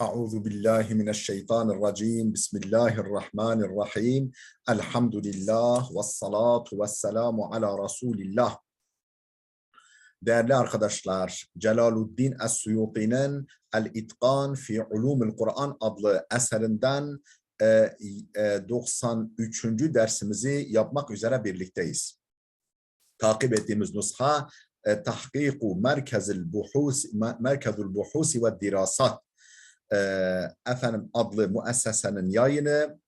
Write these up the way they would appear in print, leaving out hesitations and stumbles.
Euzu billahi mineşşeytanirracim. Bismillahirrahmanirrahim. Elhamdülillah ve salatu ve selamu ala Resulillah. Değerli arkadaşlar, Celaluddin Es-Suyuti'nin El-İtkan fi Ulumul Kur'an adlı eserinden 93. dersimizi yapmak üzere birlikteyiz. Takip ettiğimiz nusha Tahkiku Merkezul Buhusi ve Dirasat adlı müessesenin yayını.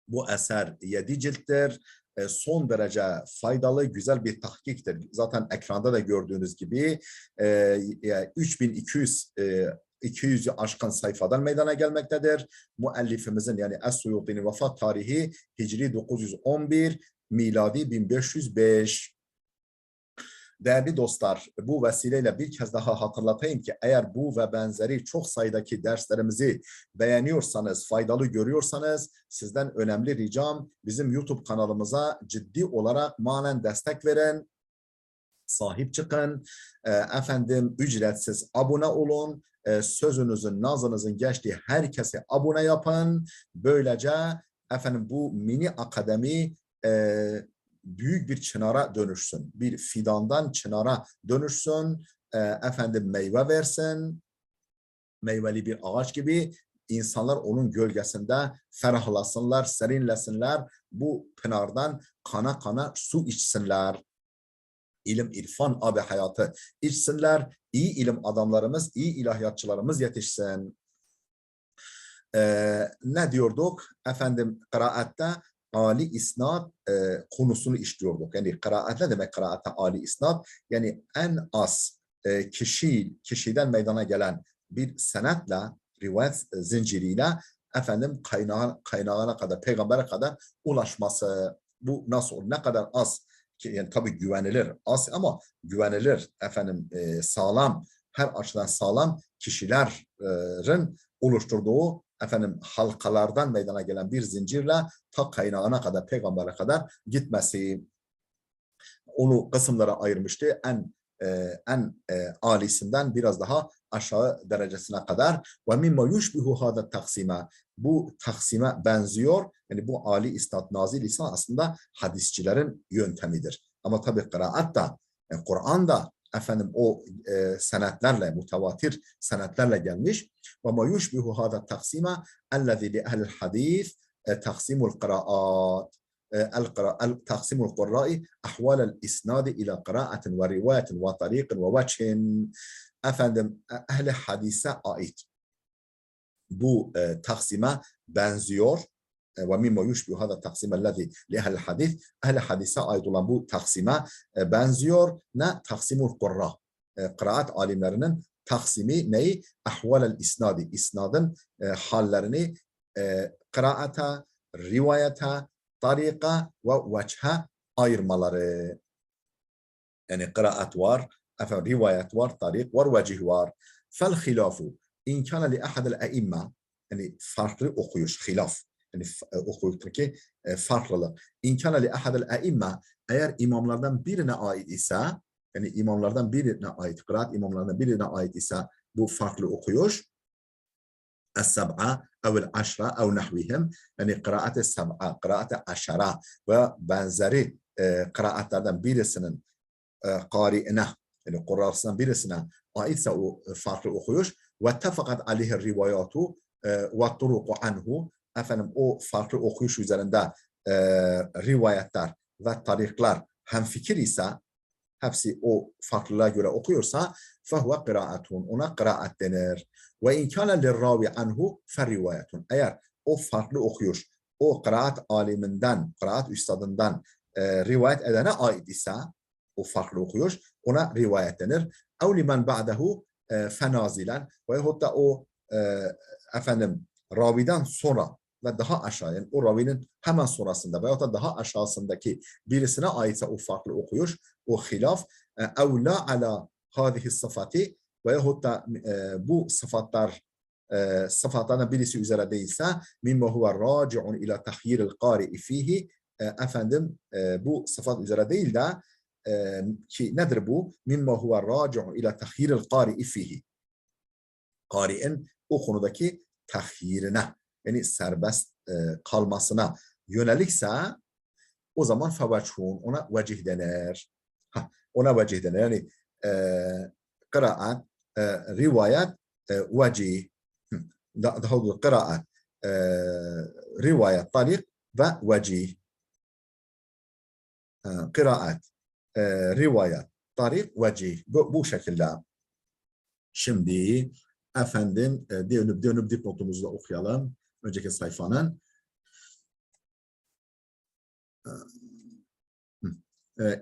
Bu eser 7 cilttir. Son derece faydalı, güzel bir tahkiktir. Zaten ekranda da gördüğünüz gibi 3200'ü aşkın sayfadan meydana gelmektedir. Müellifimizin yani Es-Suyuti'nin vefat tarihi Hicri 911, miladi 1505. Değerli dostlar, bu vesileyle bir kez daha hatırlatayım ki eğer bu ve benzeri çok sayıdaki derslerimizi beğeniyorsanız, faydalı görüyorsanız sizden önemli ricam bizim YouTube kanalımıza ciddi olarak manen destek verin, sahip çıkın, ücretsiz abone olun, sözünüzün, nazınızın geçtiği herkese abone yapın. Böylece bu mini akademi büyük bir çınara dönüşsün. Bir fidandan çınara dönüşsün. Meyve versin. Meyveli bir ağaç gibi insanlar onun gölgesinde ferahlasınlar, serinlesinler. Bu pınardan kana kana su içsinler. İlim, irfan, abi hayatı içsinler. İyi ilim adamlarımız, iyi ilahiyatçılarımız yetişsin. Ne diyorduk? Kıraatte Ali isnad konusunu işliyorduk. Yani kıraat ne demek kıraatte Ali isnad? Yani en az kişiden meydana gelen bir senetle, rivayet zinciriyle kaynağına kadar, peygambere kadar ulaşması. Bu nasıl olur? Ne kadar az? Yani tabii güvenilir az ama güvenilir sağlam, her açıdan sağlam kişilerin oluşturduğu halkalardan meydana gelen bir zincirle ta kaynağına kadar, peygambere kadar gitmesi. Onu kısımlara ayırmıştı. En alisinden biraz daha aşağı derecesine kadar. Ve mimma yushbihu hada taksime. Bu taksime benziyor. Yani bu ali isnad nazil ise aslında hadisçilerin yöntemidir. Ama tabii kıraat da, Kur'an'da o senetlerle, mutavatir senetlerle gelmiş. Ve ma yushbihu hada taksime ellezî li ehlil hadis taksimul kıraat. تقسيم القراء أحوال الإسناد إلى قراءة ورواية وطريق ووجه. Ehli hadise ait bu taksime benziyor. Ve mimma yushbihu hada taksime ellezî li ehlil hadis. Ehli hadise ait olan bu taksime benziyor. Ne? Taksimul kurra. Kıraat alimlerinin taksimi neyi? Ahvalel isnadi. İsnadın hallerini kıraata, rivayete, tarika ve veçhe ayırmaları. Yani kıraat var, rivayet var, tarik var, vecih var. Fel hilafu in kana li ahadil e'imme, yani farklı okuyuş, hilaf, yani okuyuştaki farklılık. İn kana li ahadil e'imme, eğer imamlardan birine ait ise, yani imamlardan birine ait, kıraat imamlardan birine ait ise bu farklı okuyuş, es-seb'a ev'l aşra ev nahvihim, yani kıraat-ı seb'a, kıraat-ı aşara ve benzeri kıraatlerden birisinin kari'ine, yani kurrasından birisine aitse o farklı okuyuş ve tefakat aleyhi rivayatu ve turuku anhu, o farklı okuyuş üzerinde rivayetler ve tarikler hemfikir ise, hepsi o farklılığa göre okuyorsa فَهُوَ قِرَاءَتُونَ, ona kıraat denir. وَاِنْ كَانَ لِلرَّاوِ عَنْهُ فَرِوَيَةٌ, eğer o farklı okuyuş, o kıraat aliminden, kıraat üstadından rivayet edene ait ise, o farklı okuyuş, ona rivayet denir. اَوْ لِمَنْ بَعْدَهُ فَنَازِلًا, veyahut da o raviden sonra ve daha aşağı, yani o ravinin hemen sonrasında veyahut da daha aşağısındaki birisine aitse o farklı okuyuş, o hilaf, اَوْ لَا عَلَى هَذِهِ الصَّفَاتِ, veyahut da bu sıfatlardan birisi üzere değilse, مِمَّا هُوَ رَاجِعٌ اِلَى تَحْيِيرِ الْقَارِئِ ف۪يهِ, bu sıfat üzere değil de ki nedir bu? مِمَّا هُوَ رَاجِعٌ اِلَى تَحْيِيرِ الْقَارِئِ ف۪يهِ, kari'in o konudaki tahyirine, yani serbest kalmasına yönelikse o zaman feveçhun, ona vecih denir. Ona vecih denir. Yani kıraat, rivayet, vecih. Daha doğrusu kıraat, rivayet, tarik ve vecih. Kıraat, rivayet, tarik, vecih. Bu şekilde. Şimdi efendim dönüp dipnotumuzu da okuyalım. Önceki sayfanın.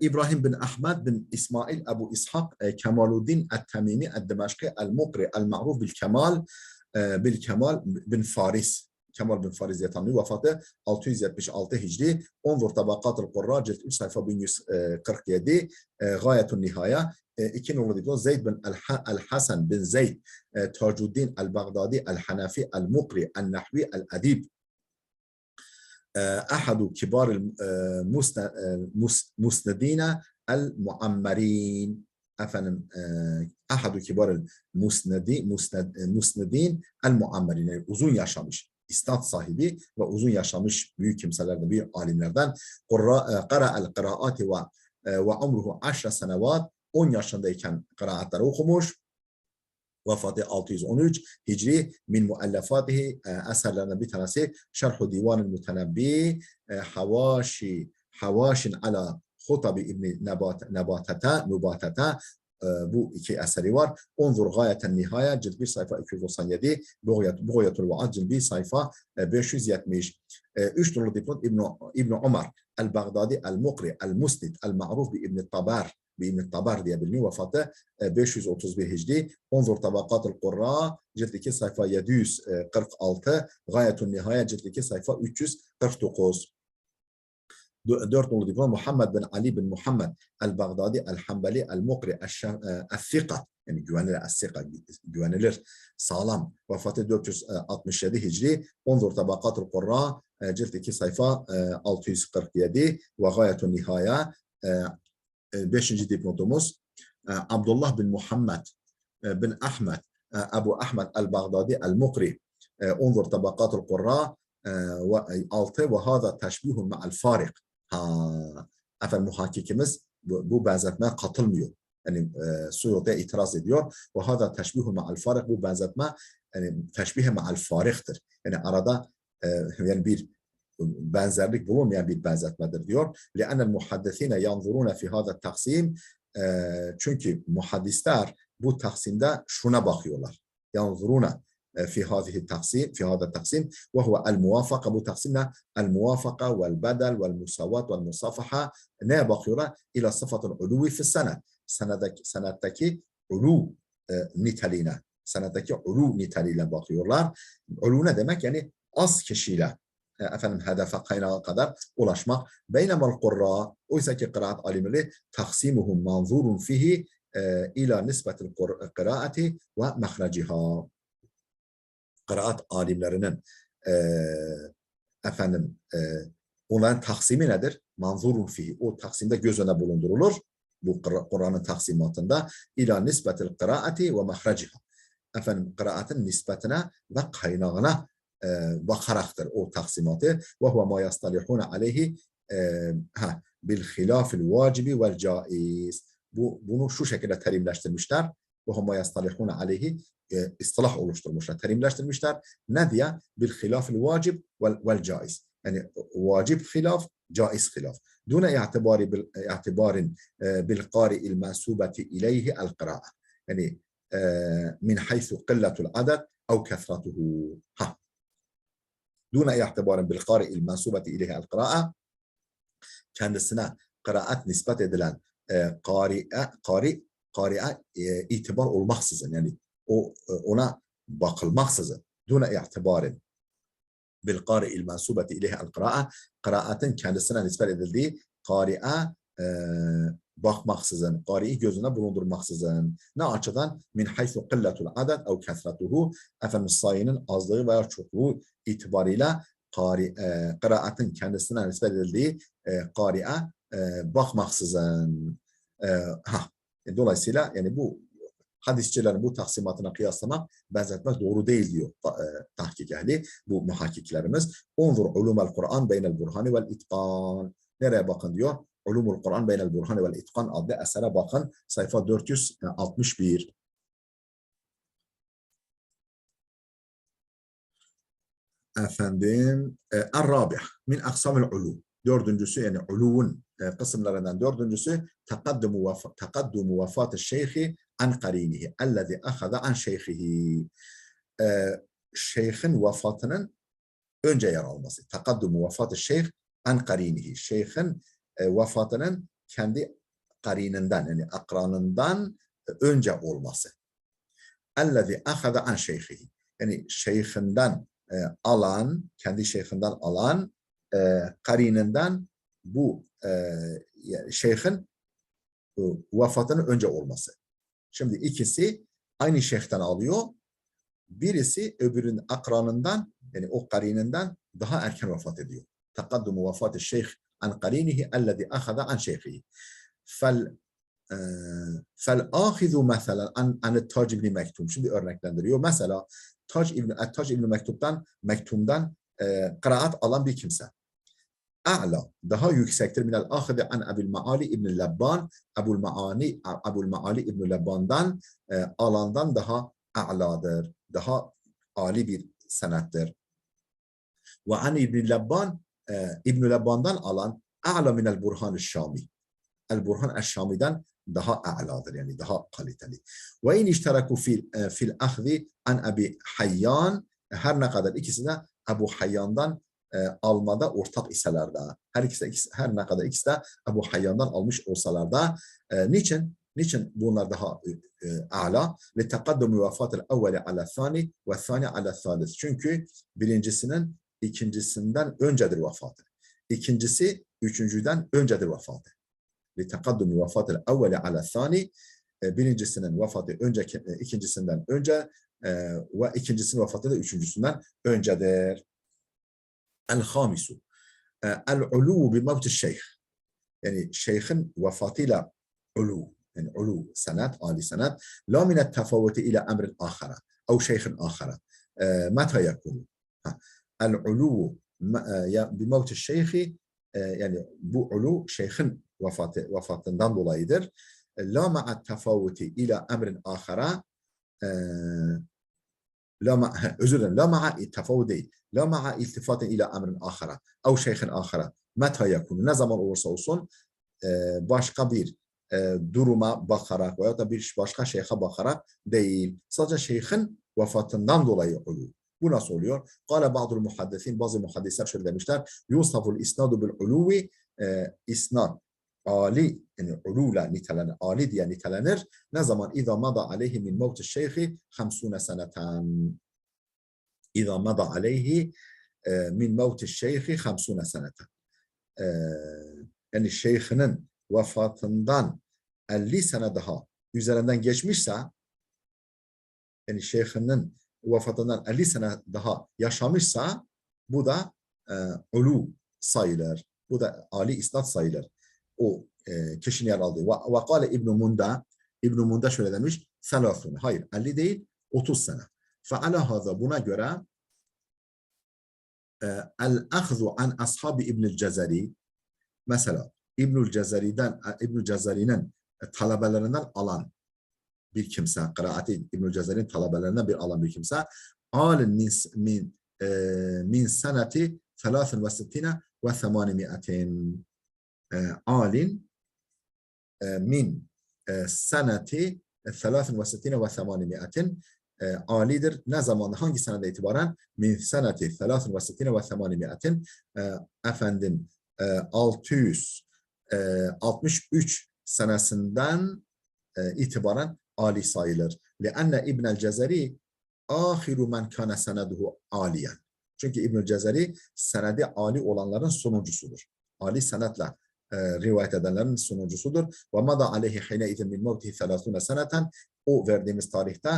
إبراهيم بن أحمد بن إسماعيل أبو إسحاق كمال الدين التميمي الدمشقي المقري المعروف بالكمال بن فارس. Kemal bin Fariz diye tanınıyor. Vefatı 676 Hicri. Onzur Tabakatul Kurra cilt 3 sayfa 1147. Gayetun Nihaya. 2 numaralı dipnot Zeyd bin el-Hasan bin Zeyd Tacuddin el-Baghdadi el-Hanafi el-Mukri el-Nahvi el-Adib. أحد كبار المسندين المعمرين أحد كبار المسندين المعمرين yani uzun yaşamış istat sahibi ve uzun yaşamış büyük kimselerden, büyük alimlerden. Qara'al qiraati ve umruhu 10 senevat, 10 yaşındayken kıraatları okumuş. Vefatı 613 Hicri. Min muallafatihi, eserlerinden bir tanesi Şerhu Divanil Mutenebbi, Havaşin ala Hutabi İbni Nubatata. Bu iki eseri var. Onzur Gayeten Nihaya cilt 1 sayfa 297, Buğyatul Vaad cilt 1 sayfa 570. 3 numaralı dipnot İbn Ömer el-Baghdadi el-Mukri el-Musnid el-Ma'ruf bi İbn Tabar, İbn Tabar diye biliniyor. Vefatı 531 Hicri. Onzur Tabakatul Kurra cilt 2 sayfa 746, Gayetun Nihaya cilt 2 sayfa 349. 4 numaralı dipnot Muhammed bin Ali bin Muhammed el-Baghdadi el-Hanbali el-Mukri el-Thika, yani güvenilir, sağlam. Vefatı 467 Hicri. Onzur Tabakatul Kurra cilt 2 sayfa 647 ve Gayetun Nihaya. 5. dipnotumuz Abdullah bin Muhammed bin Ahmed Abu Ahmed el-Baghdadi el-Mukri. Onzur Tabakatul Kurra 6 ve hâzâ teşbihun ma'al farik. Efendim muhakkikimiz bu benzetmeye katılmıyor. Yani Suyuti'ye itiraz ediyor. Ve hâzâ teşbihun ma'al farik, bu benzetme yani teşbihe ma'al fariktir. Yani arada yani bir benzerlik bulunmayan bir benzetmedir diyor. لأن المحدثين ينظرون في هذا التقسيم. Çünkü muhaddisler bu taksimde şuna bakıyorlar. ينظرون في هذه التقسيم في هذا التقسيم وهو الموافقة. Bu taksimle الموافقة والبدل والمساواة والمصافحة neye bakıyorlar? إلى صفة العلو في السند. Senetteki ulu niteliğine, senetteki ulu niteliğine bakıyorlar. Ulu ne demek? Yani az kişiyle efendim hedefe, kaynağa kadar ulaşmak. Beynemel kurra, oysa ki kıraat alimleri taksimuhum manzurun fihi ila nisbetil kıraati ve mahreciha. Kıraat alimlerinin efendim onların taksimi nedir? Manzurun fihi. O taksimde göz önüne bulundurulur. Bu Kur'an'ın taksimatında ila nisbetil kıraati ve mahreciha. Efendim kıraatın nispetine ve kaynağına bakaraktır o taksimatı. Ve huve ma yastalihune aleyhi bil hilafil vacibi vel caiz. Bunu şu şekilde terimleştirmişler. Ve huve ma yastalihune aleyhi istilah oluşturmuşlar, terimleştirmişler. Ne diye? Bil hilafil vacib vel caiz. Yani vacib hilaf, caiz hilaf. Dune i'tibarin bil qari'il mensubeti ileyhi el qira'a. Yani min haythu qilletul adad ev kethratuhu. دون اعتبار بالقارئ المنسوبة إليه القراءة, kendisine kıraat nispet edilen kari'e itibar olmaksızın, yani ona bakılmaksızın, dune i'tibarin bil qari'il mensubeti ileyhi el qira'a, kıraatın kendisine nispet edildiği kari'e bakmaksızın, kari'i gözüne bulundurmaksızın. Ne açıdan? Min haythu qilletul adad ev kethratuhu, efendim sayının azlığı veya çokluğu itibariyle kıraatın kendisine nispet edildiği kari'e bakmaksızın. Dolayısıyla yani bu hadisçilerin bu taksimatına kıyaslamak, benzetmek doğru değil diyor tahkik ehli, bu muhakkiklerimiz. Unzur ulumel Kur'an beynel burhani vel itqan. Nereye bakın diyor? Ulumul Kur'an beynel burhani vel itqan adlı esere bakın. Sayfa 461. Efendim, Er-Rabih min aksamil ulu. Dördüncüsü, yani uluvun kısımlarından dördüncüsü takaddumu vefat-ı şeyhi an qarinihi ellezî ahaza an şeyhihi. Şeyhin vefatının önce yer alması. Takaddumu vefat-ı şeyh an qarinihi. Şeyhin vefatının kendi qarininden, yani akranından önce olması. Ellezî ahaza an şeyhihi. Yani şeyhinden alan, kendi şeyhinden alan, karininden bu şeyhin vefatının önce olması. Şimdi ikisi aynı şeyhten alıyor. Birisi öbürünün akranından, yani o karininden daha erken vefat ediyor. Takaddumu vefat-ı şeyh an karinihi ellezî ahaza an şeyhihi. Fel-âhizu mesela an Tac İbni Mektum. Şimdi örneklendiriyor. Mesela Tac İbni Mektum'dan kıraat alan bir kimse. A'la, daha yüksektir minel ahide an Ebu'l Maali İbn Lebban. Ebu'l Maali İbn Lebban'dan alandan daha a'ladır. Daha âli bir senettir. Ve an İbn Lebban, İbn Lebban'dan alan a'la minel Burhan-ı Şami. El-Burhan el-Şami'den daha a'ladır, yani daha kaliteli. Ve in işteraku fil ahzi an Ebi Hayyan, her ne kadar ikisi de Ebu Hayyan'dan almada ortak iseler de, her ne kadar ikisi de Ebu Hayyan'dan almış olsalar da, niçin bunlar daha a'la? Ve tekaddumu vefatil evveli ala thani ve thani ala thalith. Çünkü birincisinin ikincisinden öncedir vefatı. İkincisi üçüncüden öncedir vefatı. لتقدم vefat el-evveli ala thani, birincisinin vefatı ikincisinden önce ve ikincisinin vefatı da üçüncüsünden öncedir. El-hamisu el-ulu bi mevti şeyh, yani şeyhin vefatıyla ulu, yani ulu senet, âli senet, la minet tefavvuti ila emrin ahara ev şeyhin ahara. Meta yakunu el-ulu bi mevti şeyhi, yani bu ulu şeyhin vefatından dolayıdır. La ma'a tefavvuti ila emrin ahara, özür dilerim, la ma'a tefavvut değil. La ma'a iltifatin ila emrin ahara ev şeyhin ahara. Meta yakunu, ne zaman olursa olsun başka bir duruma bakarak veya da bir başka şeyhe bakarak değil. Sadece şeyhin vefatından dolayı oluyor. Bu nasıl oluyor? Kâle ba'dul muhaddisin, bazı muhaddisler şöyle demişler. Yusaful isnadu bil uluvi, isnad âli, yani ulûla nitelenir, âli diye nitelenir. Ne zaman? İzâ mada aleyhi min mevti şeyhi 50 seneten. İzâ mada aleyhi min mevti şeyhi 50 seneten. Yani şeyhinin vefatından 50 sene daha üzerinden geçmişse, yani şeyhinin vefatından 50 sene daha yaşamışsa, bu da ulu sayılır. Bu da âli isnad sayılır. O kişinin yer aldığı. Ve kâle İbn Munda şöyle demiş, 30. Hayır, 50 değil, 30 sene. Fe'ala hâzâ, buna göre el-ahzu an ashabi İbnül Cezeri, mesela İbnül Cezeri'nin talebelerinden alan bir kimse, kıraati İbnül Cezeri'nin talebelerinden alan bir kimse, alin min seneti 63 ve 800, alin min seneti 63 ve 800, alidir. Ne zaman, hangi senede itibaren? Min seneti 63 ve 800, efendim 663 senesinden itibaren ali sayılır. لأن İbn el-Cezeri ahiru men kana seneduhu aliyen. Çünkü İbn el-Cezeri senedi ali olanların sonuncusudur. Ali senetle rivayet edenlerin sonuncusudur. Ve mada aleyhi hine izin min mevtihi 30 seneten. O verdiğimiz tarihte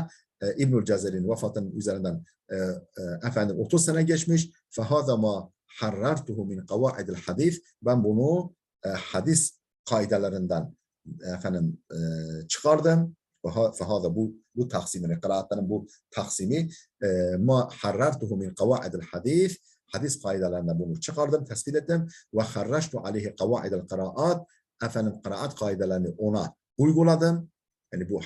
İbn el-Cezeri'nin vefatının üzerinden efendim 30 sene geçmiş. فَهَذَا مَا harrartuhu min kavaidil hadis. Ben bunu hadis kaidelerinden efendim çıkardım. فهذا bu taksimin, kıraatların bu taksimi ma harrartuhu min kavaidil hadis, hadis kaidelerinden bunu çıkardım, tespit ettim ve harraştu aleyhi kavaidil kıraat, efendim kıraat kaidelerini ona uyguladım. Yani bu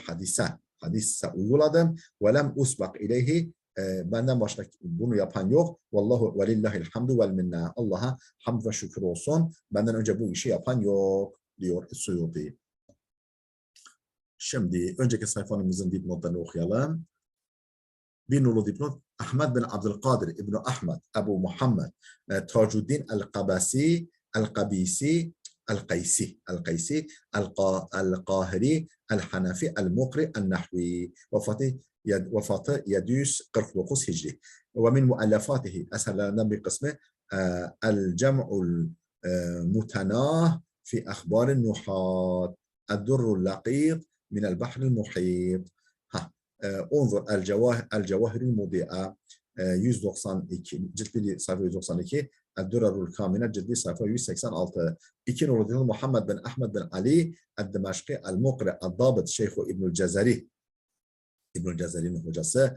hadise uyguladım ve lem usbak ileyhi, benden başka bunu yapan yok. Vallahu ve lillahil hamdu vel minna. Allah'a hamd ve şükür olsun. Benden önce bu işi yapan yok diyor Suyuti. Şimdi önceki sayfamızın dipnotlarını okuyalım. Bir nolu dipnot. Ahmed bin Abdülkadir İbni Ahmed Ebu Muhammed Tacuddin el-Qabasi el-Qabisi el-Qaysi el-Qahiri el-Hanafi el-Mukri el-Nahvi. Vefatı 749 Hicri. Ve min muallafatihi, eserlerinden bir kısmı el-Cem'ul Mutanah fi Akhbar-ı Nuhat el-Durrul Laqit min el-Bahr-ı Muhit. Unzur el-Cevahirul Mudi'a 192 cilt 1 sayfa 192, el-Durrul Kamine cilt 1 sayfa 186. 2 Nuruddin Muhammed bin Ahmed bin Ali el-Dimashqi el-Mukri el-Dabit Şeyhu İbnül Cezeri, İbnül Cezeri'nin hocası,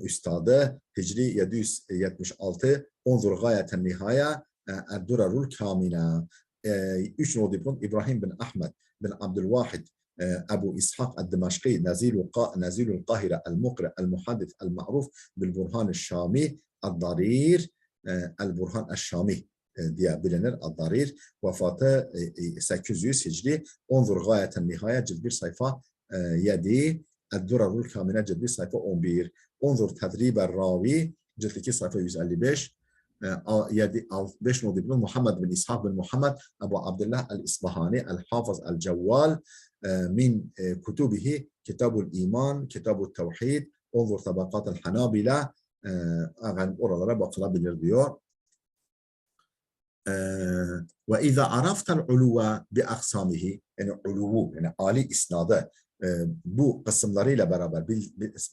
üstadı, Hicri 776. Unzur gayeten nihaya el-Durrul Kamine. 3 Nuruddin İbrahim bin Ahmed bin Abdülvahid أبو إسحاق الدمشقي نزيل القاهرة المقرئ المحدث المعروف بالبرهان الشامي الضرير البرهان الشامي diye bilinir الضرير. Vefatı 800 Hicri. Unzur gayeten nihaya cilt 1 sayfa 7, الدرر الكامنة cilt 1 sayfa 11. Unzur tedrib el-ravi cilt 2 sayfa 155. 5 Nuruddin Muhammed bin İshak bin Muhammed Ebu Abdullah el-İsbahani el-Hafız el-Cevval min kutubihi Kitabul İman, Kitabul Tevhid, Unzur Tabakat el-Hanabila. Oralara bakılabilir diyor. Ve izâ araftel uluva bi aksamihi, yani uluvu, yani âli isnadı bu kısımlarıyla beraber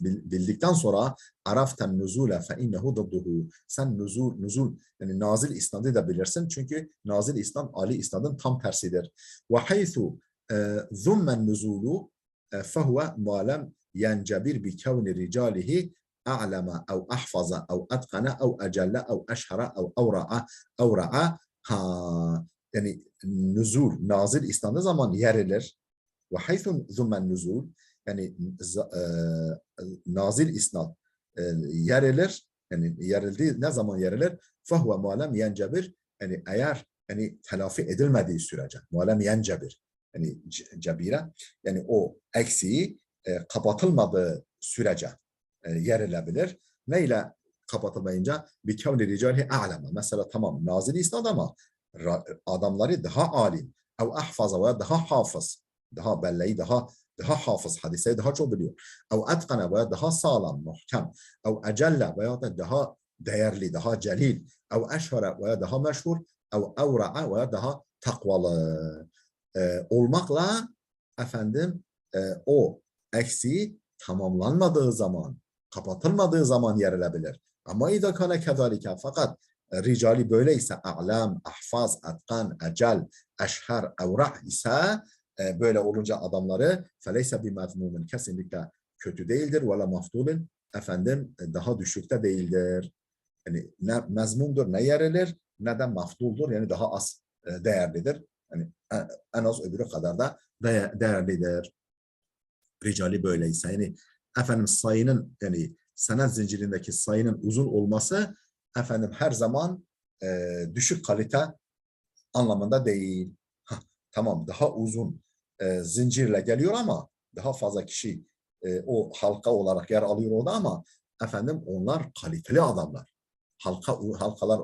bildikten sonra araften nuzule fe innehu dudduhu, sen nuzul yani nazil isnadı da bilirsin, çünkü nazil isnad âli isnadın tam tersidir. Ve haythu zummen nuzulu fehuve ma lem yencebir bi kevni ricalihi a'lama ev ahfaza ev atkana ev ecelle ev eşhara ev avra'a. Yani nuzul, nazil isnadı zaman yerilir. Ve haythun zummen nuzul, yani nazil isnad yerilir, yani yerildiği ne zaman yerilir? Fehuve malem yencebir, yani eğer yani telafi edilmediği sürece, malem yencebir, yani cebire, yani o eksiği kapatılmadığı sürece yerilebilir. Neyle kapatılmayınca? Bir kevni ricali a'lama. Mesela tamam nazil isnad ama adamları daha alim, ev ahfaza veya daha hafız, daha belleği, daha hafız, hadiseyi daha çok biliyor. Ev etkana veya daha sağlam, muhkem. Ev ecelle veya da daha değerli, daha celil. Ev eşhara veya daha meşhur. Ev evra'a veya daha takvalı olmakla efendim o eksiği tamamlanmadığı zaman, kapatılmadığı zaman yerilebilir. Ama idâ kâne kezâlike, fakat ricali böyleyse, a'lam, ahfaz, etkan, ecel, eşher, evra' ise böyle olunca adamları feleyse bi mezmumun, kesinlikle kötü değildir, ve la mafdulun, efendim daha düşükte değildir. Yani ne mezmundur, ne yerilir, ne de mafduldur, yani daha az değerlidir. Yani en az öbürü kadar da değerlidir. Ricali böyleyse, yani efendim sayının, yani senet zincirindeki sayının uzun olması efendim her zaman düşük kalite anlamında değil. Tamam, daha uzun zincirle geliyor ama daha fazla kişi o halka olarak yer alıyor orada, ama efendim onlar kaliteli adamlar. Halkalar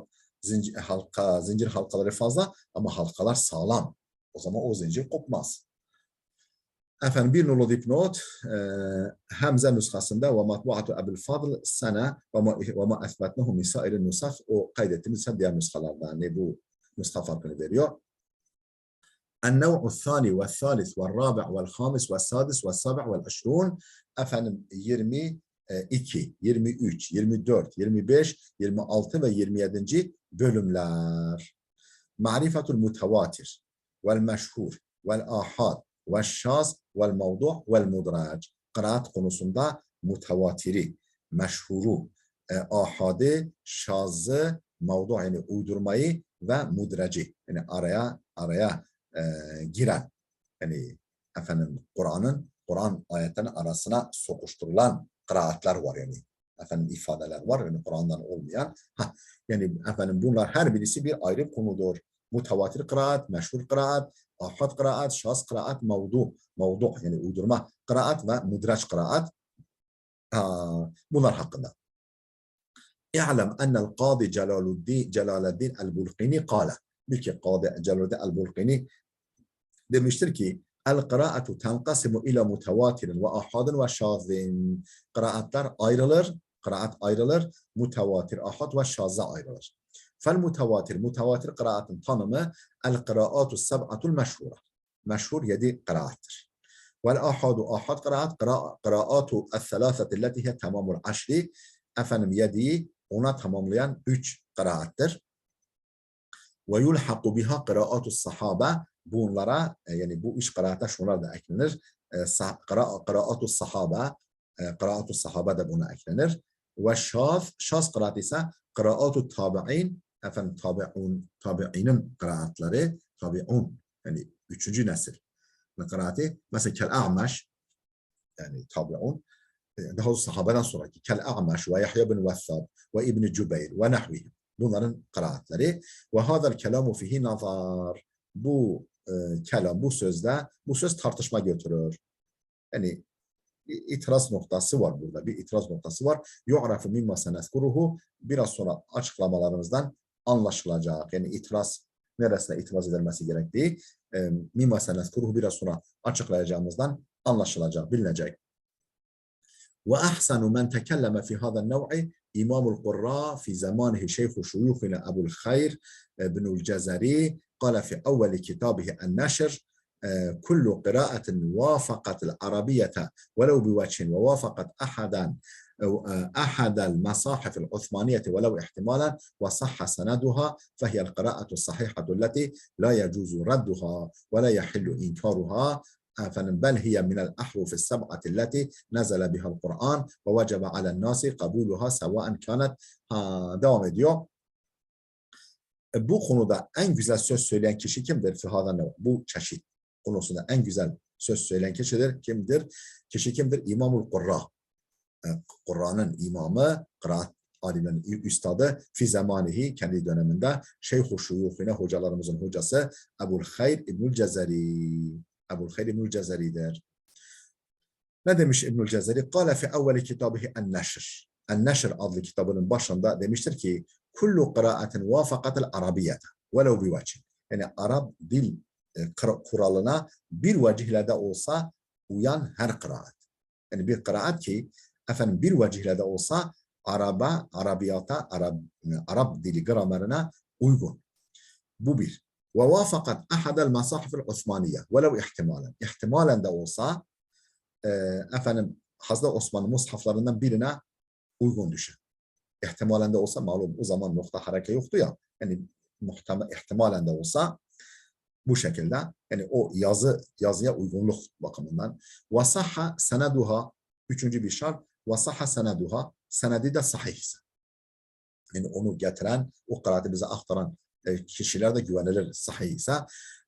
zincir halkaları fazla ama halkalar sağlam. O zaman o zincir kopmaz. Efendim bir nolu dipnot, Hamza nüshasında ve matbuatu Ebu'l Fadl sana ve ma esbatnehu min sairi nusaf, o kaydettiğimiz diğer nüshalardan ne bu nüsha farkını veriyor. النوع الثاني والثالث والرابع والخامس والسادس والسابع والعشرون, efendim 22, 23, 24, 25, 26 ve 27. bölümler. Ma'rifatul mutawatir vel meşhur vel ahad ve şaz vel mevdu vel mudrac. Kıraat konusunda mutavatiri, meşhuru, ahadi, şazı, mevdu yani uydurmayı ve mudraci yani araya giren yani efendim Kur'an ayetlerinin arasına sokuşturulan kıraatler var yani. Efendim ifadeler var yani Kur'an'dan olmayan. Yani efendim bunlar her birisi bir ayrı konudur. Mutavatir kıraat, meşhur kıraat, ahad kıraat, şaz kıraat, mevdu yani uydurma kıraat ve mudraç kıraat. Bunlar hakkında. İ'lem enel Qadi Celaleddin el-Bulqini kâle. Bil ki Qadi Celaleddin el-Bulqini demiştir ki el-kıraatu tenqasimu ila mutavatirin ve ahadin ve şazin. Kıraatlar ayrılır, kıraat ayrılır, mutavatir, ahad ve şazza ayrılır. Mutavatir kıraatın tanımı el-kıraatu seb'atul meşhura. Meşhur 7 kıraattır. Ahad kıraatu el-thelâfeti alleti hiye tamamul aşri. Efendim 7'yi ona tamamlayan 3 kıraattir. Ve yulhaqu biha kıraatu sahabe. Bunlara yani bu 3 kıraata şunlar da eklenir. Kıraatu sahabe de buna eklenir. Ve şaz kıraat ise kıraatu tabi'in. Efendim tabi'inin kıraatları tabi'un yani 3. nesil kıraati. Mesela kel-a'maş yani tabi'un daha sahabeden sonraki kel-a'maş ve Yahya bin Vessab ve İbn Cübeyr ve nahvihim. Bunların kıraatları. Ve hadal kelamu fihi nazar. Bu kelam, bu söz tartışma götürür. Yani itiraz noktası var burada. Bir itiraz noktası var. Yu'rafu mimma senezkuruhu. Biraz sonra açıklamalarımızdan anlaşılacak. Yani neresine itiraz edilmesi gerektiği mimma senezkuruhu biraz sonra açıklayacağımızdan anlaşılacak, bilinecek. Ve ahsanu men tekelleme fi hâzâ nev'i İmamul Qurra fi zamanihi şeyhu şuyukhina Ebul Hayr ibnul Cezeri قال في أول كتابه النشر كل قراءة وافقت العربية ولو بوجه ووافقت أحد المصاحف العثمانية ولو احتمالا وصح سندها فهي القراءة الصحيحة التي لا يجوز ردها ولا يحل إنكارها بل هي من الأحرف السبعة التي نزل بها القرآن ووجب على الناس قبولها سواء كانت devam ediyor. Bu konuda en güzel söz söyleyen kişi kimdir? Bu çeşit konusunda en güzel söz söyleyen kişidir. Kimdir? Kişi kimdir? İmamul Qurra. Kur'an'ın imamı, kıraat alimlerinin üstadı fi zamanihi kendi döneminde Şeyh-u Şuyuhine hocalarımızın hocası Ebul Hayr İbnül Cezeri. Ebul Hayr İbnül Cezeri'dir. Ne demiş İbnül Cezeri? Kâle fi evveli kitabihi en-neşr. En-neşr adlı kitabının başında demiştir ki kullu kıraatin vafakatel arabiyete velev bi vecih. Yani Arap dil kuralına bir vecihle de olsa uyan her kıraat. Yani bir kıraat ki efendim bir vecihle de olsa Arabiyata, Arap dili gramerine uygun. Bu bir. Ve vafakat ahadel masahifil Osmaniye velev ihtimalen. İhtimalen de olsa efendim Hazreti Osmanlı mushaflarından birine uygun düşer. İhtimalen de olsa malum o zaman nokta hareke yoktu ya. Yani ihtimalen de olsa bu şekilde yani o yazıya uygunluk bakımından. Vasahha seneduha üçüncü bir şart. Vasahha seneduha senedi de sahihse. Yani onu getiren, o kıraatı bize aktaran kişiler de güvenilir sahihse.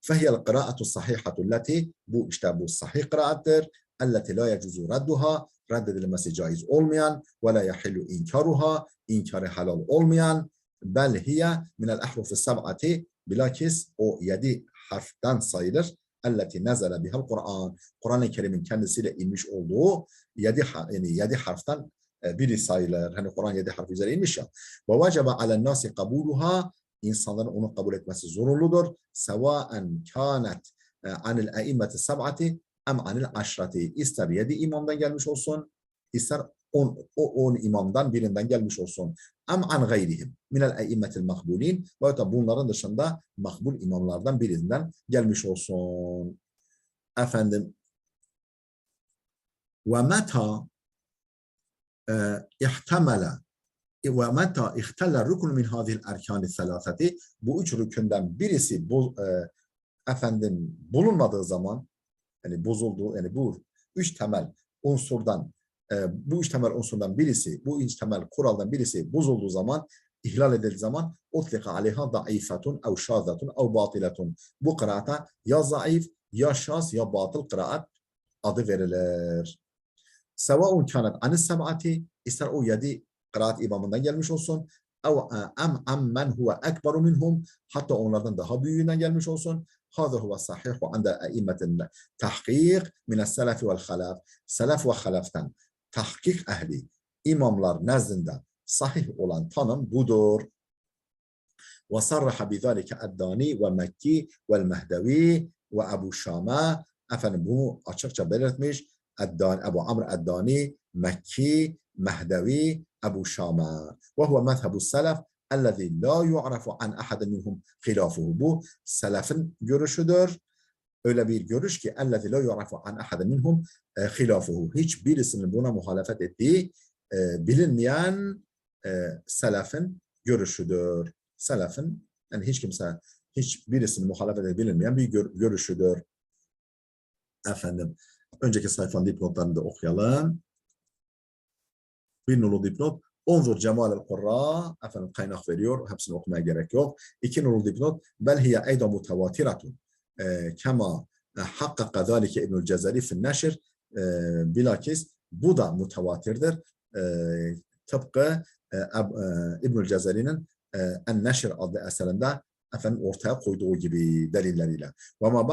Fehiyel kıraatu sahihatu leti bu işte bu sahih kıraattır. Elleti la yecuzu redduha reddedilmesi caiz olmayan ve la yahillu inkaruha inkarı halal olmayan bel hiye minel ahrufi seb'ati bilakis o 7 harften sayılır. Elleti nezele bihel Kur'an. Kur'an-ı Kerim'in kendisiyle inmiş olduğu 7 harften biri sayılır. Hani Kur'an 7 harf üzere inmiş ya. Ve vecebe alen nasi kabuluha insanların onu kabul etmesi zorunludur. Sevaen kânet anil e'immeti seb'ati em anil aşrati. İster 7 imamdan gelmiş olsun, ister 10 imamdan birinden gelmiş olsun. Em an gayrihim minel e'immetil makbulin. Ve bunların dışında makbul imamlardan birinden gelmiş olsun. Efendim ve meta ihtemele ve meta ihtelle rukun min hadihil erkâni selâfeti bu 3 rükünden birisi bulunmadığı zaman yani bozulduğu, yani bu üç temel unsurdan birisi, bu üç temel kuraldan birisi bozulduğu zaman, ihlal edildiği zaman utlika aleyha daifatun ev şazatun ev batilatun. Bu kıraata ya zayıf, ya şaz, ya batıl kıraat adı verilir. Sevaun kânet anis seb'ati, ister o 7 kıraat imamından gelmiş olsun, ammen huve ekberu minhum, hatta onlardan daha büyüğünden gelmiş olsun. Hâzâ huve sahihu ande eimmetin tahkik mines selefi vel halaf. Selef ve halaftan tahkik ehli imamlar nezdinde sahih olan tanım budur. Ve sarraha bizalike Eddani ve Mekki ve Mehdevi ve Ebu Şama. Efendim bunu açıkça belirtmiş. Ebu Amr Eddani, Mekki, Mehdevi, Ebu Şama. Ve huve mezhebu selef ellezî la yu'rafu an ahadin minhum khilafuhu. Bu selefin görüşüdür. Öyle bir görüş ki ellezî la yu'rafu an ahadin minhum khilafuhu. Hiçbirisinin buna muhalefet ettiği bilinmeyen selefin görüşüdür. Selefin, yani hiçbirisinin muhalefet ettiği bilinmeyen bir görüşüdür. Efendim, önceki sayfanın dipnotlarını da okuyalım. Bir nolu dipnot. Onzur cemalel kurra. Efendim kaynak veriyor. Hepsini okumaya gerek yok. İki nolu dipnot. Bel hiye eyda mutevatiratun. Kema hakkaka zalike İbnül Cezeri fin neşir. Bilakis bu da mutevatirdir. Tıpkı İbnül Cezeri'nin En-Neşr adlı eserinde efendim ortaya koyduğu gibi delilleriyle. Ve ma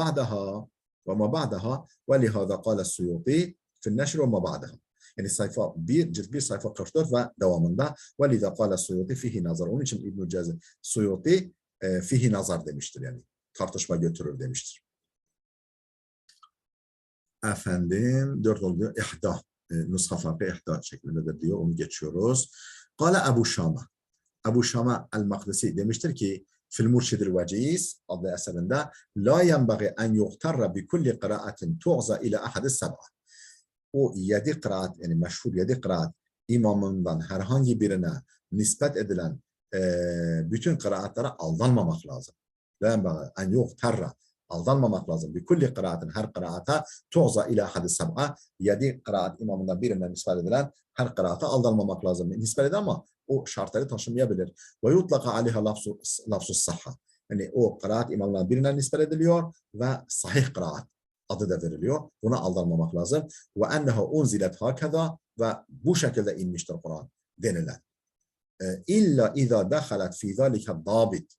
ba'daha ve lihâzâ kâle Suyuti fin-Neşr ve ma ba'daha. Yani sayfa 1, cilt 1 sayfa 44 ve devamında ve lihâzâ kâle Suyuti fihi nazar. Onun için İbnül Cezeri Suyuti fihi nazar demiştir, yani tartışma götürür demiştir. Efendim 4 oluyor. İhda. Nuskha farkı ihda şeklindedir diyor. Onu geçiyoruz. Kâle Ebu Şama. Ebu Şama el-Makdisi demiştir ki Fil Murşidil Veciz adlı eserinde la yenbagi en yuhtarra bi kulli kıraatin tu'za ila ahadis seb'a. O 7 kıraat, yani meşhur 7 kıraat imamından herhangi birine nispet edilen bütün kıraatlara aldanmamak lazım. La yenbagi en yuhtarra, aldanmamak lazım. Bi kulli kıraatin, her kıraata tu'za ila ahadis seb'a. 7 kıraat imamından birine nispet edilen her kıraata aldanmamak lazım. Nispet edilen ama o şartları taşımayabilir. Ve yutlaka aleyha lafzus sahha. Yani o kıraat imamlarından birine nispet ediliyor ve sahih kıraat adı da veriliyor. Buna aldanmamak lazım. Ve ennehu unzilet hakeza, ve bu şekilde inmiştir Kur'an denilen. İlla izâ dehalet fî zâlike dâbit.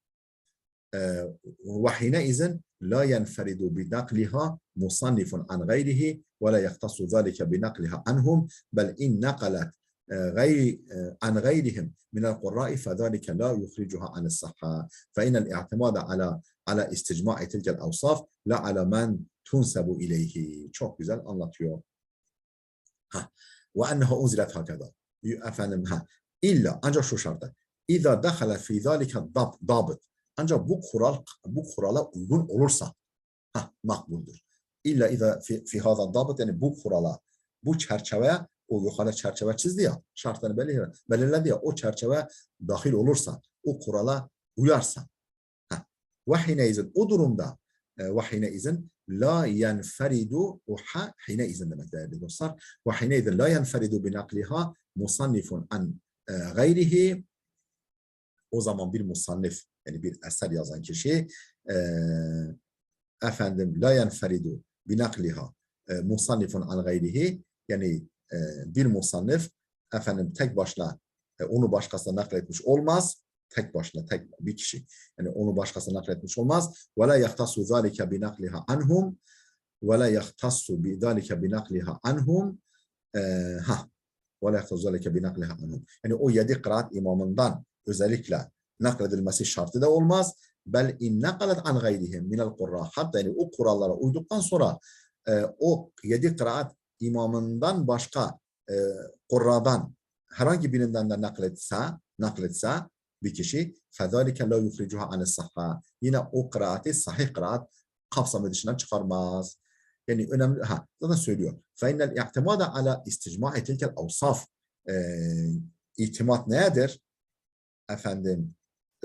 Ve hineizin la yenferidu binakliha musannifun an gayrihi ve la yahtassu zâlike binakliha anhum bel in nakalet عن غيرهم من القراء فذلك لا يخرجها عن الصحة فإن الاعتماد على استجماع تلك الأوصاف لا على من تنسب إليه. Çok güzel anlatıyor. وأنه أنزلت هكذا. Efendim İlla, ancak şu şartta. İza dakhala fi zalika dabit. Ancak bu kurala uygun olursa makbuldür. İlla iza fi hada dabit, yani bu kurala, bu çerçeveye, o yukarı çerçeve çizdi ya, şartlarını belirledi ya, o çerçeve dahil olursa, o kurala uyarsa. Ve o durumda ve la yenferidu, o hineizin demek değerli dostlar. Ve hineizin la yenferidu binakliha musannifun an gayrihi. O zaman bir musannif, yani bir eser yazan kişi efendim la yenferidu binakliha musannifun an gayrihi, yani bir musannif efendim tek başına onu başkasına nakletmiş olmaz. Tek başına, tek bir kişi. Yani onu başkasına nakletmiş olmaz. Ve la yahtassu zalike binakliha anhum. Ve la yahtassu zalike binakliha anhum. Ve la yahtassu zalike binakliha anhum. Yani o 7 kıraat imamından özellikle nakledilmesi şartı da olmaz. Bel in nakalet an gayrihim minel kurra. Hatta yani o kurallara uyduktan sonra o 7 kıraat imamından başka kurradan herhangi birinden de nakletse bir kişi فَذَٰلِكَ لَا يُخْرِجُهَا عَنِ الصَّحَّةِ. Yine o kıraati sahih kıraat kapsamı dışından çıkarmaz. Yani önemli, zaten söylüyor. فَاِنَّ الْاِعْتِمَادَ عَلَى اِسْتِجْمَاءِ تِلْكَ الْاَوْصَافِ. İtimat nedir? Efendim,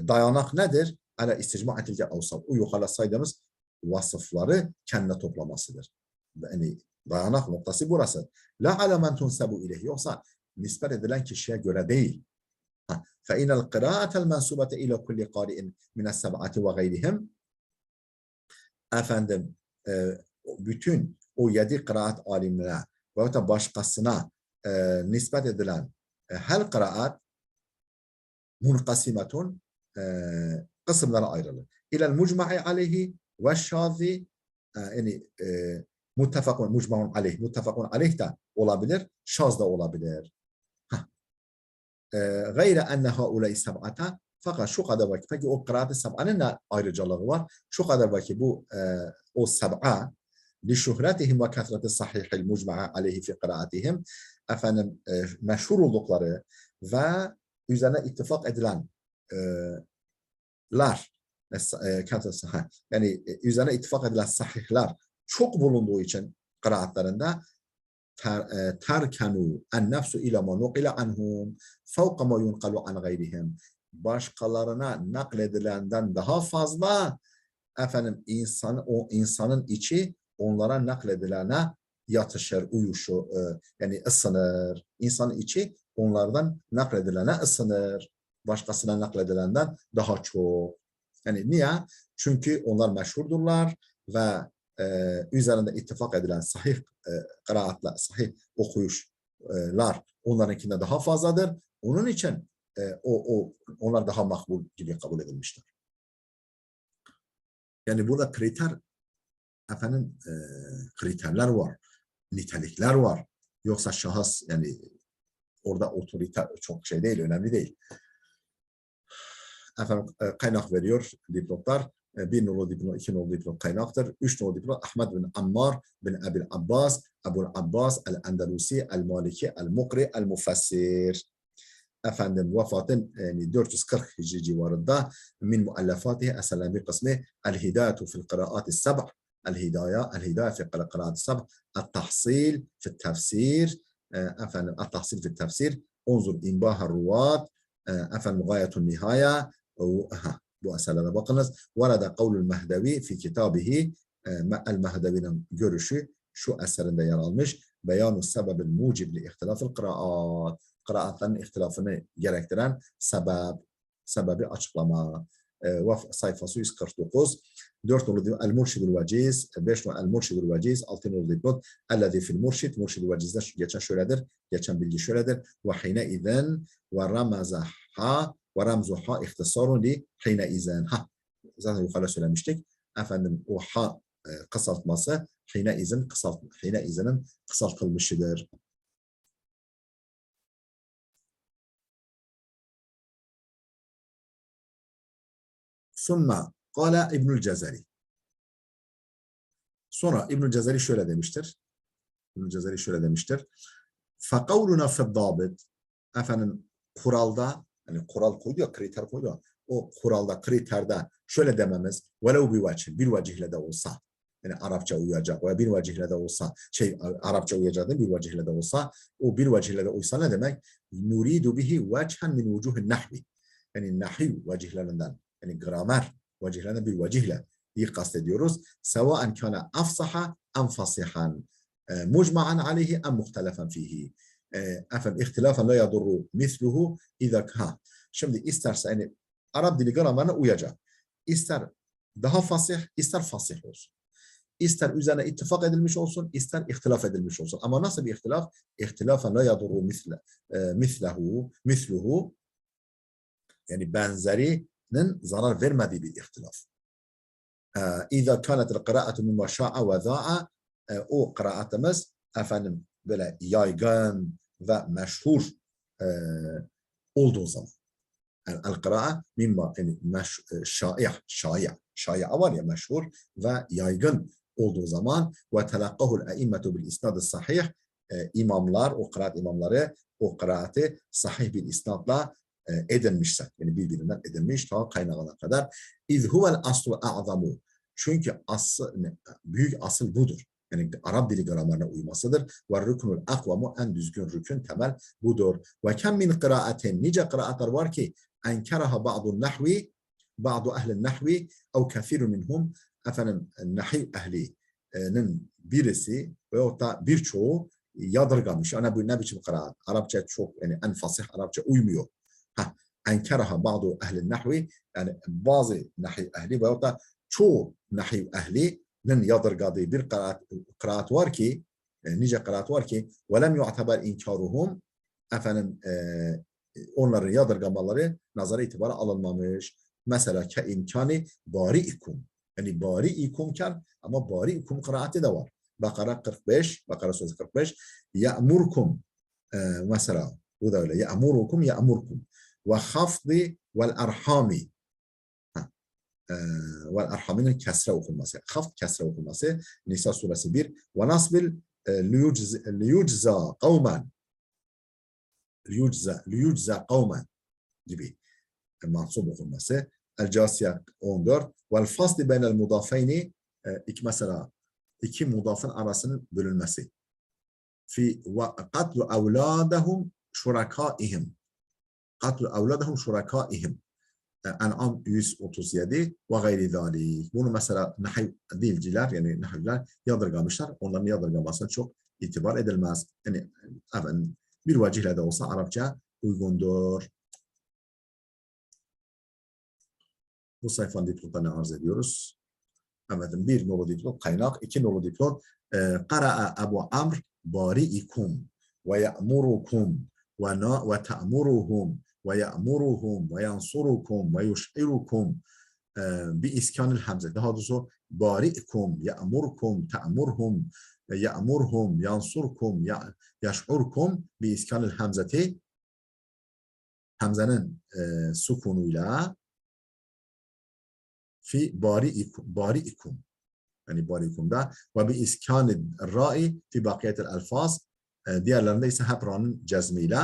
dayanak nedir? عَلَى اِسْتِجْمَاءِ تِلْكَ الْاَوْصَافِ. O yukarıda saydığımız vasıfları kendine toplamasıdır. Yani dayanak noktası burası. La ala men tunsabu ileyh. Yoksa nispet edilen kişiye göre değil. فإن القراءة المنسوبة إلى كل قارئ من السبعة وغيرهم efendim bütün o 7 kıraat alimine ve da başkasına nispet edilen her kıraat munkasimetun kısımlara ayrılır. İlel mucma'i aleyhi ve şazi yani muttefakun aleyh. Muttefakun aleyh de olabilir, şaz da olabilir. Gayre enne haulâi seb'ata fakat şu kadar vakit. Peki o kıraat-ı seb'anın ne ayrıcalığı var? Şu kadar vakit bu o seb'a لِشُهْرَتِهِمْ وَكَثْرَةِ الصَّحِيحِ الْمُجْمَعَ عَلَيْهِ فِي قِرَاءَتِهِمْ efendim meşhur oldukları ve üzerine ittifak edilen yani üzerine ittifak edilen sahihler çok bulunduğu için kıraatlarında terkenu en-nefsu ila ma nuqila anhum fawqa ma yunqalu an gayrihim. Başkalarına nakledilenden daha fazla efendim insanın içi onlara nakledilene yatışır, uyuşur, yani ısınır. İnsanın içi onlardan nakledilene ısınır. Başkasına nakledilenden daha çok. Yani niye? Çünkü onlar meşhurdurlar ve üzerinde ittifak edilen sahih kıraatlar, sahih okuyuşlar onlarınkinde daha fazladır. Onun için onlar daha makbul gibi kabul edilmiştir. Yani burada kriterler var, nitelikler var. Yoksa şahıs yani orada otorite çok şey değil, önemli değil. Efendim kaynak veriyor dipnotlar. 1 nolu dipnot, 2 nolu dipnot kaynaktır. 3 nolu dipnot Ahmed bin Ammar bin Ebil Abbas, Ebul Abbas el-Endalusi, el-Maliki, el-Mukri, el-Mufassir. Efendim vefatın yani 440 Hicri civarında min muallafatihi eserlerin bir kısmı el-Hidayatu fil kıraat-ı sab' el-Hidaya fi kıraat-ı sab' el-Tahsil fi tefsir efendim el-Tahsil fi tefsir unzur inbahar ruvat efendim gayetun nihaya bu eserlere bakınız. Varada kavlul Mehdevi fi kitabihi el-Mehdevi'nin görüşü şu eserinde yer almış. Beyanu sebebil mucib li ihtilafil kıraat. Kıraatların ihtilafını gerektiren sebebi açıklama. Sayfası 149. 4 nolu el-Murşidul Veciz, 5 nolu el-Murşidul Veciz, 6 nolu dipnot ellezî fil murşid, Murşidul Veciz'de geçen şöyledir, geçen bilgi şöyledir. Ve hine izen ve ramazaha ve ramzuha ihtisarun li hine izen. Zaten yukarıda söylemiştik. Efendim o ha kısaltması hine izenin kısaltılmışıdır. Sonra kâle İbnül Cezeri. Sonra İbnül Cezeri şöyle demiştir. فَقَوْلُنَا فِي الضَّابِطِ efendim kuralda, yani kural koydu ya, kriter koydu ya, o kuralda, kriterde şöyle dememiz وَلَوْ بِوَجْهٍ bir vacihle de olsa, yani Arapça uyacak veya bir vacihle de olsa, Arapça uyacak değil, bir vacihle de olsa, o bir vacihle de olsa ne demek? نُرِيدُ بِهِ وَجْهًا مِنْ وُجُوهِ النَّحْوِ yani nahiv vacihlerinden, yani gramer vacihlerinden bir vacihle kastediyoruz. Sevaen kana afsaha em fasihan mucma'an aleyhi em muhtelefan fihi. Efendim ihtilafan la yadurru misluhu idha ka. Şimdi isterse yani Arap dili gramerine uyacak. İster daha fasih, ister fasih olsun. İster üzerine ittifak edilmiş olsun, ister ihtilaf edilmiş olsun. Ama nasıl bir ihtilaf? İhtilafan la yadurru misluhu yani benzerinin zarar vermediği bir ihtilaf. İza kânetil kıraatu mimma şa'a ve zâ'a o kıraatımız efendim böyle yaygın ve meşhur olduğu zaman. Yani el-kıra'a mimma yani şai'a var ya meşhur ve yaygın olduğu zaman ve telakkahul e'immatu bil isnad-ı sahih imamlar, o kıraat imamları o kıraatı sahih bir isnadla edinmişler. Yani birbirinden edinmiş ta kaynağına kadar. İz huvel aslu a'zamu. Çünkü büyük asıl budur. Yani Arap dili gramerine uymasıdır. Ve rüknül akvamu en düzgün rükün temel budur. Ve kem min kıraatin nice kıraatlar var ki enkeraha ba'du nahvi ba'du ehlin nahvi ev kefirun minhum efendim nahiv ehli birisi veyahut da birçoğu yadırgamış. Ana bu ne biçim kıraat? Arapça çok yani en fasih Arapça uymuyor. Enkeraha bazı ehli nahvi yani bazı nahiv ehli veyahut da çoğu nahiv ehlinin yadırgadığı bir kıraat var ki nice kıraat var ki velem yu'teber inkaruhum efendim onların yadırgamaları nazara itibara alınmamış. Mesela ke imkani bari'ikum yani bari'ikumken ama bari'ikum kıraati de var. Bakara 45, Bakara suresi 45 ya'murkum mesela bu da öyle ya'murukum ya'murkum ve hafdi vel arhami vel arhaminin kesre okunması. Haft kesre okunması Nisa suresi 1 ve nasbil liyucza kavmen liyucza kavmen gibi mansub okunması. El-Câsiye 14 vel fasli beynel mudafeyni mesela iki mudafın arasının bölünmesi. Fi katlu evladahum şurakaihim. Katlu evladahum şurakaihim. En'am 137 ve gayri zalik. Bunu mesela dilciler yani nahivler yadırgamışlar. Onların yadırgamasına çok itibar edilmez. Yani bir vacihle de olsa Arapça uygundur. Bu sayfanın dipnotlarını arz ediyoruz. Evet, bir nolu dipnot kaynak, iki nolu dipnot. Qara'a Ebu Amr bari'ikum ve ya'murukum ve ta'muruhum ve ya'muruhum ve yansurukum ve yuş'irukum bi iskanil hamze. Daha doğrusu bari'ikum, ya'murkum, ta'murhum, ya'murhum, yansurkum, yash'urkum bi iskanil hamzeti. Hamzenin sukunuyla fi bari'ikum yani bari'ikum'da ve bi iskanil ra'i fi bakiyetel elfaz diğerlerinde ise hep ra'nın cezmiyle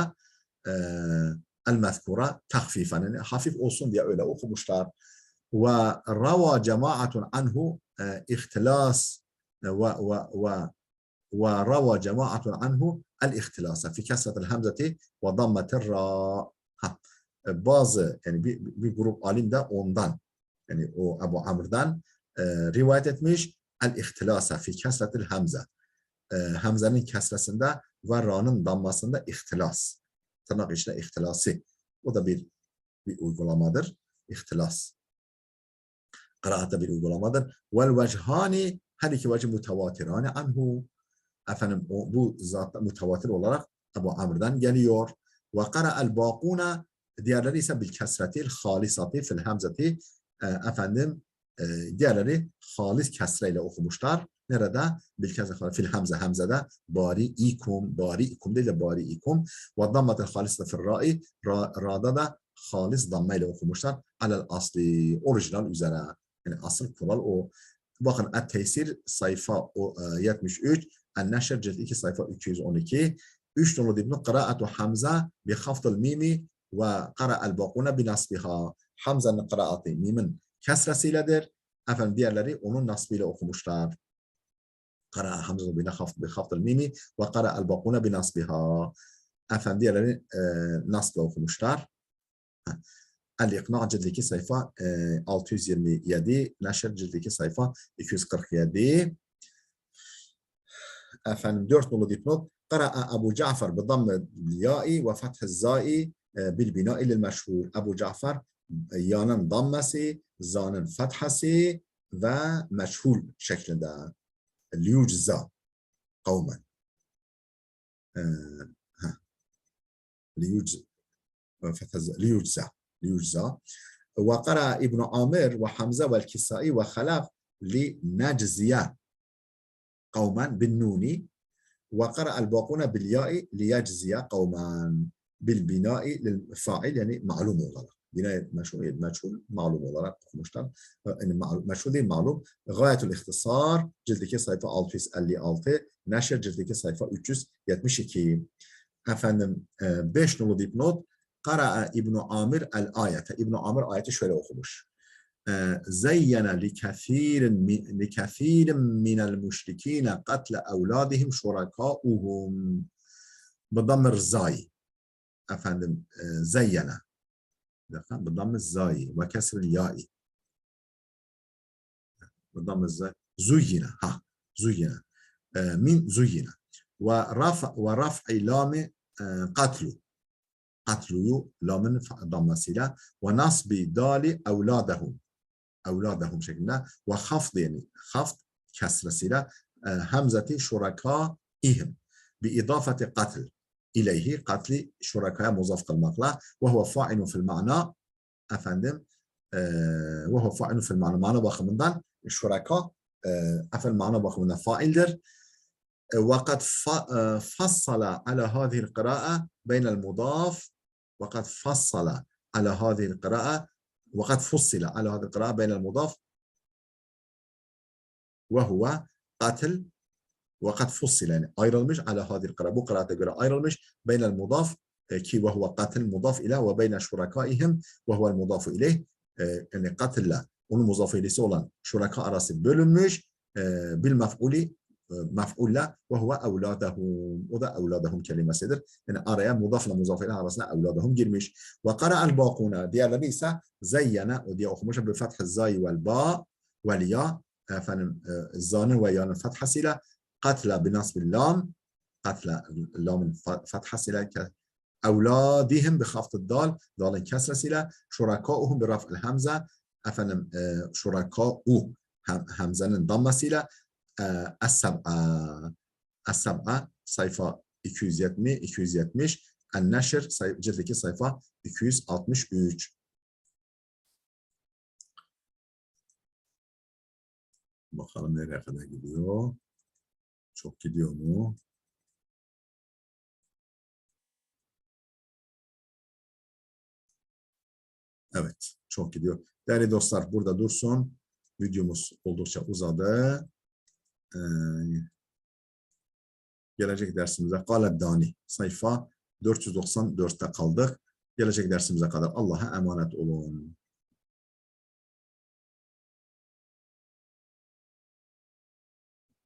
el-mezkura tahfifen yani hafif olsun diye öyle okumuşlar. Ve rava cemaatun anhu ihtilas ve rava cemaatun anhu el-ihtilasa fi kesretel hamzeti ve dammetel ra. Bazı yani bir grup alim de ondan yani o Ebu Amr'dan rivayet etmiş el-ihtilasa fi kesretil hamze. Hamzenin kesresinde ve ra'nın dammasında ihtilas. Tırnak içinde ihtilası. O da bir uygulamadır. İhtilas. Kıraatta bir uygulamadır. Vel vechani her iki vecih mütevatirane anhu. Efendim bu zaten mütevatir olarak Ebu Amr'dan geliyor. Ve qara'el baquna diğerleri ise bil kesretil halisati fil hamzeti efendim diğerleri halis kesreyle okumuşlar. Nerede? Bil kesre fil hamze hamzede bari'ikum değil de bari'ikum ve dammetel halisati fil ra'i ra'da da halis dammeyle okumuşlar. Alel asli orijinal üzere. Yani asıl kural o. Bakın et-teysir sayfa 73 en-neşr cilt 2 sayfa 212 3 nolu dipnot kıraatu hamza bi hafdil mimi ve qara'el baquna bi nasbiha. Hamza'nın kıraatı mimin kesresiyledir. Efendim diğerleri onun nasbıyla okumuşlar. Qara'a hamza bi hafdil mimi ve qara'el baquna bi nasbiha. Efendim diğerleri nasbla okumuşlar. El-İkna cilt 2 sayfa 627, Neşr cilt 2 sayfa 247. Efendim 4 nolu dipnot. Qara'a Ebu Cafer bi damme ya'i ve feth'iz za'i bil bina'i lil meşhur. Ebu Cafer yanın dammesi, zanın fethası ve meşhur şeklinde. Liyucza kavmen. Liyucza. وقرأ ابن عامر وحمزة والكسائي وخلف لنجزية قوما بالنون وقرأ الباقون بالياء ليجزي قوما بالبناء للفاعل يعني معلوم olarak bina meçhul malum olarak okumuşlar. Yani meçhul değil malum. Gayetül ihtisar cilt 2 sayfa 656, Neşr cilt 2 sayfa 372. Efendim 5 nolu dipnot. Qara'a İbn Amir el-ayete. İbn Amir ayeti şöyle okumuş. Zeyyene likathirin minel müşrikine katle evladihim şurakâuhum. Bıdammir zay. Efendim zeyyene. Bıdammir zay. Ve kesril ya'i. Bıdammir zay. Zuyyine. زين من زين ورفع لام قتل قتل لام ضمسيله ونصب دال أولادهم شكلنا وخفض يعني خفض كسرسيله همزة شركائهم بإضافة قتل إليه قتل شركاء مضاف المقلة وهو فاعل في المعنى أفندم وهو فاعل في المعنى معنى باخمندان الشركاء أفل معنى باخمندان فاعل در وقد فصل على هذه القراءة بين المضاف وقد فصل على هذه القراءة وقد فصل على هذه القراءة بين المضاف وهو قتل وقد فصل يعني ayrılmış على هذه القراءة bu قراءة göre ayrılmış بين المضاف ki وهو قتل مضاف إليه وبين شركائهم وهو المضاف إليه yani قتل onun muzaf ilesi olan şuraka arası bölünmüş bil mef'uli mef'ulle ve huve evladahum o da evladahum kelimesidir. Yani araya mudafla muzaf ile arasına evladahum girmiş. Ve qara'al baquna diğerleri ise zeyyene o diye okumuş bi feth'i zay vel ba vel ya efendim zanın ve yanın fethasıyla katla bi nasbil lam katla lamın fethasıyla evladihim bi haftı dal dalın kesresiyle şurakauhum bi raf'il hamza efendim şurakau hamzanın dammasıyla Es-Sab'a sayfa 270 En-Neşr ciltteki sayfa 263. Bakalım nereye kadar gidiyor. Çok gidiyor mu? Evet, çok gidiyor. Değerli dostlar, burada dursun. Videomuz oldukça uzadı. Gelecek dersimize Kaleddani sayfa 494'te kaldık. Gelecek dersimize kadar Allah'a emanet olun.